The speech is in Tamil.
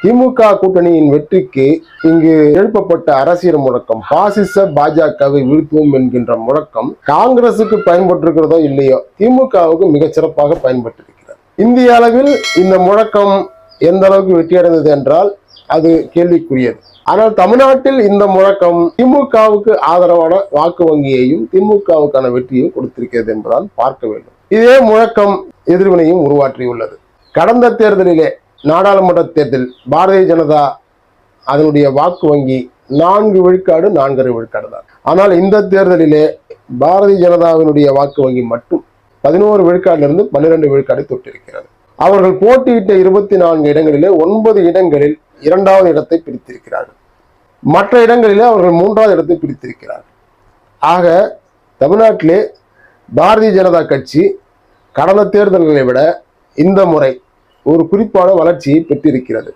திமுக கூட்டணியின் வெற்றிக்கு இங்கு எழுப்பப்பட்ட அரசியல் முழக்கம் பாசிச பாஜகவை வீழ்த்துவோம் என்கின்ற முழக்கம் காங்கிரசுக்கு பயன்பட்டிருக்கிறதோ இல்லையோ திமுகவுக்கு மிகச்சிறப்பாக பயன்பட்டிருக்கிறது. இந்திய அளவில் இந்த முழக்கம் எந்த அளவுக்கு வெற்றியடைந்தது என்றால் அது கேள்விக்குரியது. ஆனால் தமிழ்நாட்டில் இந்த முழக்கம் திமுகவுக்கு ஆதரவான வாக்கு வங்கியையும் திமுகவுக்கான வெற்றியையும் கொடுத்திருக்கிறது என்பதால் பார்க்க வேண்டும். இதே முழக்கம் எதிர்வினையும் உருவாற்றியுள்ளது. கடந்த தேர்தலிலே நாடாளுமன்ற தேர்தல் பாரதிய ஜனதா அதனுடைய வாக்கு வங்கி 4 விழுக்காடு 4.5 விழுக்காடு தான். ஆனால் இந்த தேர்தலிலே பாரதிய ஜனதாவினுடைய வாக்கு வங்கி மட்டும் 11 விழுக்காட்டிலிருந்து 12 விழுக்காடு தொட்டிருக்கிறது. அவர்கள் போட்டியிட்ட 24 இடங்களிலே 9 இடங்களில் 2வது இடத்தை பிடித்திருக்கிறார்கள். மற்ற இடங்களிலே அவர்கள் 3வது இடத்தை பிடித்திருக்கிறார்கள். ஆக தமிழ்நாட்டிலே பாரதிய ஜனதா கட்சி கடந்த தேர்தல்களை விட இந்த முறை ஒரு குறிப்பான வளர்ச்சியை பெற்றிருக்கிறது.